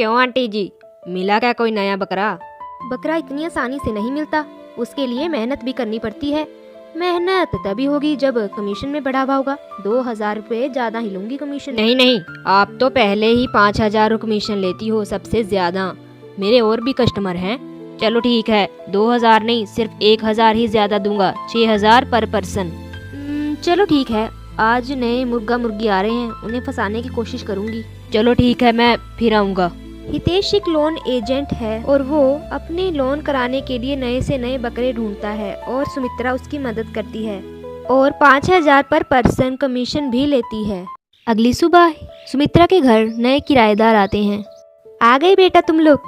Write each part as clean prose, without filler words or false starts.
क्यों आंटी जी, मिला क्या कोई नया बकरा? बकरा इतनी आसानी से नहीं मिलता, उसके लिए मेहनत भी करनी पड़ती है। मेहनत तभी होगी जब कमीशन में बढ़ावा होगा। 2000 रुपये ज्यादा ही लूंगी कमीशन। नहीं नहीं, आप तो पहले ही 5000 कमीशन लेती हो, सबसे ज्यादा। मेरे और भी कस्टमर हैं। चलो ठीक है, 2000 नहीं, सिर्फ 1000 ही ज्यादा दूंगा, 6000 पर पर्सन। चलो ठीक है, आज नए मुर्गा मुर्गी आ रहे हैं, उन्हें फंसाने की कोशिश करूंगी। चलो ठीक है, मैं फिर आऊँगा। हितेश एक लोन एजेंट है और वो अपने लोन कराने के लिए नए से नए बकरे ढूंढता है और सुमित्रा उसकी मदद करती है और 5000 पर पर्सन कमीशन भी लेती है। अगली सुबह सुमित्रा के घर नए किराएदार आते हैं। आ गए बेटा तुम लोग,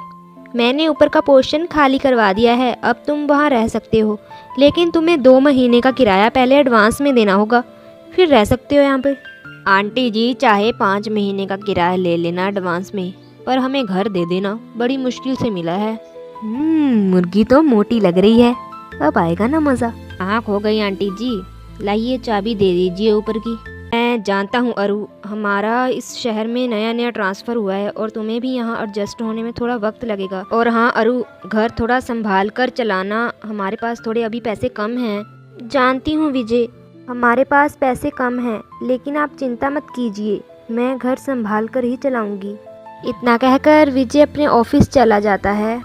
मैंने ऊपर का पोर्शन खाली करवा दिया है, अब तुम वहाँ रह सकते हो, लेकिन तुम्हें 2 महीने का किराया पहले एडवांस में देना होगा, फिर रह सकते हो यहाँ पे। आंटी जी, चाहे 5 महीने का किराया ले लेना एडवांस में, पर हमें घर दे देना, बड़ी मुश्किल से मिला है। मुर्गी तो मोटी लग रही है, अब आएगा ना मज़ा। कहाँ खो गई आंटी जी? लाइए चाबी दे दीजिए ऊपर की। मैं जानता हूँ अरु, हमारा इस शहर में नया नया ट्रांसफ़र हुआ है और तुम्हें भी यहाँ एडजस्ट होने में थोड़ा वक्त लगेगा। और हाँ अरु, घर थोड़ा संभाल कर चलाना, हमारे पास थोड़े अभी पैसे कम हैं। जानती हूँ विजय, हमारे पास पैसे कम हैं, लेकिन आप चिंता मत कीजिए, मैं घर संभाल कर ही चलाऊंगी। इतना कहकर विजय अपने ऑफिस चला जाता है।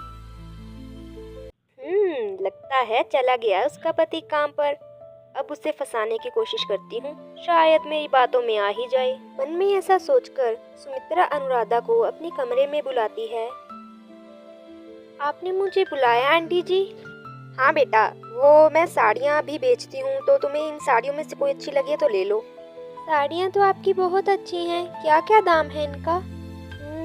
लगता है चला गया उसका पति काम पर। अब उसे फंसाने की कोशिश करती हूँ, शायद मेरी बातों में आ ही जाए। मन में ऐसा सोचकर सुमित्रा अनुराधा को अपने कमरे में बुलाती है। आपने मुझे बुलाया आंटी जी? हाँ बेटा, वो मैं साड़ियाँ भी बेचती हूँ, तो तुम्हें इन साड़ियों में से कोई अच्छी लगे तो ले लो। साड़ियाँ तो आपकी बहुत अच्छी हैं, क्या क्या दाम है इनका?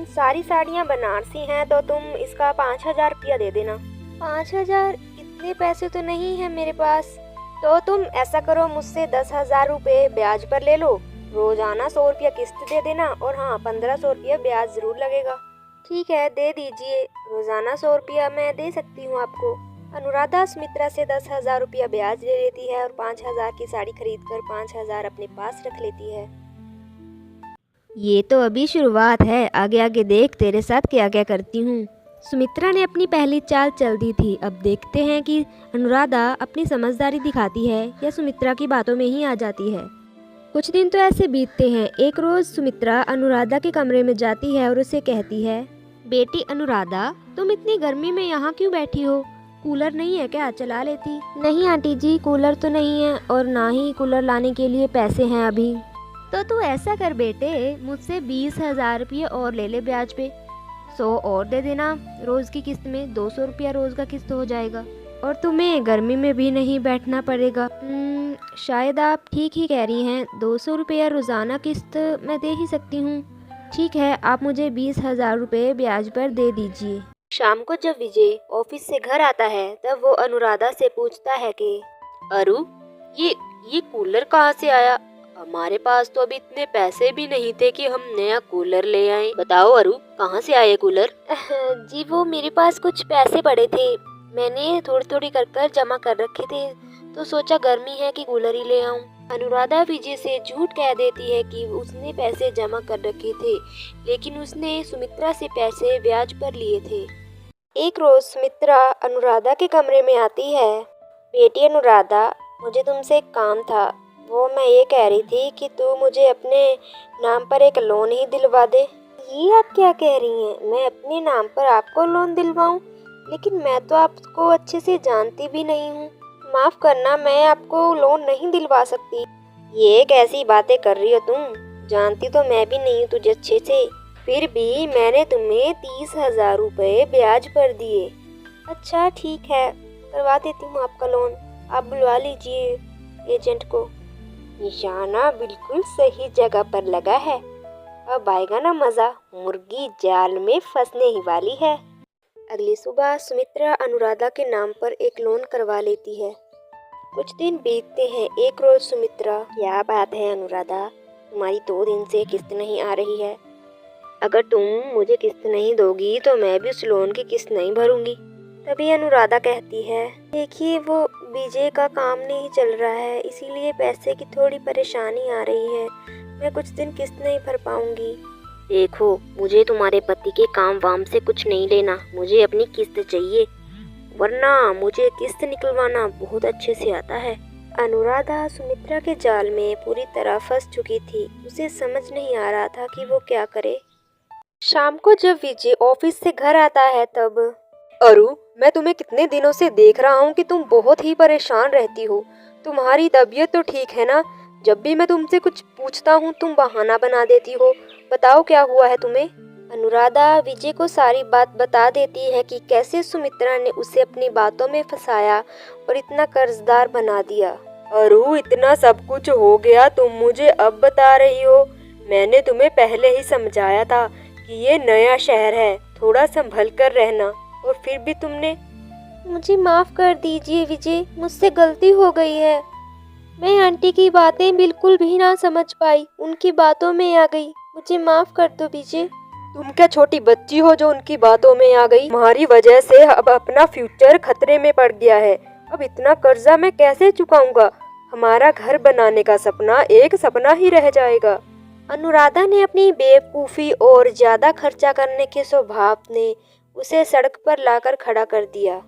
सारी साड़ियाँ बनारसी हैं, तो तुम इसका 5000 रुपया दे देना। 5000? इतने पैसे तो नहीं है मेरे पास। तो तुम ऐसा करो, मुझसे 10,000 रुपये ब्याज पर ले लो, रोजाना 100 रुपया किस्त दे देना, और हाँ 1500 रुपया ब्याज जरूर लगेगा। ठीक है, दे दीजिए, रोजाना 100 रुपया मैं दे सकती हूँ आपको। अनुराधा सुमित्रा से 10,000 रुपया ब्याज ले लेती है और 5000 की साड़ी खरीद कर 5000 अपने पास रख लेती है। ये तो अभी शुरुआत है, आगे आगे देख तेरे साथ क्या क्या करती हूँ। सुमित्रा ने अपनी पहली चाल चल दी थी, अब देखते हैं कि अनुराधा अपनी समझदारी दिखाती है या सुमित्रा की बातों में ही आ जाती है। कुछ दिन तो ऐसे बीतते हैं। एक रोज सुमित्रा अनुराधा के कमरे में जाती है और उसे कहती है, बेटी अनुराधा, तुम इतनी गर्मी में यहाँ क्यों बैठी हो? कूलर नहीं है क्या, चला लेती? नहीं आंटी जी, कूलर तो नहीं है और ना ही कूलर लाने के लिए पैसे हैं अभी। तो तू ऐसा कर बेटे, मुझसे 20,000 रुपये और ले ले ब्याज पे, 100 और दे देना रोज की किस्त में, 200 रुपया रोज का किस्त हो जाएगा और तुम्हें गर्मी में भी नहीं बैठना पड़ेगा। शायद आप ठीक ही कह रही हैं, 200 रुपया रोजाना किस्त मैं दे ही सकती हूँ। ठीक है, आप मुझे 20,000 रुपये ब्याज पर दे दीजिए। शाम को जब विजय ऑफिस से घर आता है, तब वो अनुराधा से पूछता है कि अरु, ये कूलर कहाँ से आया? हमारे पास तो अभी इतने पैसे भी नहीं थे कि हम नया कूलर ले आए। बताओ अरु, कहाँ से आया कूलर? जी वो मेरे पास कुछ पैसे पड़े थे, मैंने थोड़ी थोड़ी कर जमा कर रखे थे, तो सोचा गर्मी है कि कूलर ही ले आऊं। अनुराधा विजय से झूठ कह देती है कि उसने पैसे जमा कर रखे थे, लेकिन उसने सुमित्रा से पैसे ब्याज पर लिए थे। एक रोज सुमित्रा अनुराधा के कमरे में आती है। बेटी अनुराधा, मुझे तुमसे एक काम था, वो मैं ये कह रही थी कि तू मुझे अपने नाम पर एक लोन ही दिलवा दे। ये आप क्या कह रही हैं? मैं अपने नाम पर आपको लोन दिलवाऊं? लेकिन मैं तो आपको अच्छे से जानती भी नहीं हूँ। माफ करना, मैं आपको लोन नहीं दिलवा सकती। ये कैसी बातें कर रही हो तुम? जानती तो मैं भी नहीं हूँ तुझे अच्छे से, फिर भी मैंने तुम्हें 30,000 रुपये ब्याज पर दिए। अच्छा ठीक है, करवा देती हूँ आपका लोन, आप बुलवा लीजिए एजेंट को। निशाना बिल्कुल सही जगह पर लगा है, अब आएगा ना मजा, मुर्गी जाल में फंसने ही वाली है। अगली सुबह सुमित्रा अनुराधा के नाम पर एक लोन करवा लेती है। कुछ दिन बीतते हैं। एक रोज सुमित्रा, क्या बात है अनुराधा, तुम्हारी 2 दिन से किस्त नहीं आ रही है। अगर तुम मुझे किस्त नहीं दोगी तो मैं भी उस लोन की किस्त नहीं भरूंगी। तभी अनुराधा कहती है, देखिए वो विजय का काम नहीं चल रहा है, इसीलिए पैसे की थोड़ी परेशानी आ रही है, मैं कुछ दिन किस्त नहीं भर पाऊंगी। देखो, मुझे तुम्हारे पति के काम वाम से कुछ नहीं लेना, मुझे अपनी किस्त चाहिए, वरना मुझे किस्त निकलवाना बहुत अच्छे से आता है। अनुराधा सुमित्रा के जाल में पूरी तरह फंस चुकी थी। उसे समझ नहीं आ रहा था कि वो क्या करे। शाम को जब विजय ऑफिस से घर आता है तब अरु, मैं तुम्हें कितने दिनों से देख रहा हूँ कि तुम बहुत ही परेशान रहती हो। तुम्हारी तबीयत तो ठीक है ना? जब भी मैं तुमसे कुछ पूछता हूँ तुम बहाना बना देती हो। बताओ क्या हुआ है तुम्हें? अनुराधा विजय को सारी बात बता देती है कि कैसे सुमित्रा ने उसे अपनी बातों में फंसाया और इतना कर्जदार बना दिया। अरु, इतना सब कुछ हो गया, तुम मुझे अब बता रही हो? मैंने तुम्हें पहले ही समझाया था कि ये नया शहर है, थोड़ा संभल कर रहना, और फिर भी तुमने। मुझे माफ कर दीजिए विजय, मुझसे गलती हो गई है। मैं आंटी की बातें बिल्कुल भी ना समझ पाई, उनकी बातों में आ गई। मुझे माफ कर दो विजय। तुम क्या छोटी बच्ची हो जो उनकी बातों में आ गई? तुम्हारी वजह से अब अपना फ्यूचर खतरे में पड़ गया है। अब इतना कर्जा मैं कैसे चुकाऊंगा? हमारा घर बनाने का सपना एक सपना ही रह जाएगा। अनुराधा ने अपनी बेवकूफ़ी और ज्यादा खर्चा करने के स्वभाव ने उसे सड़क पर लाकर खड़ा कर दिया।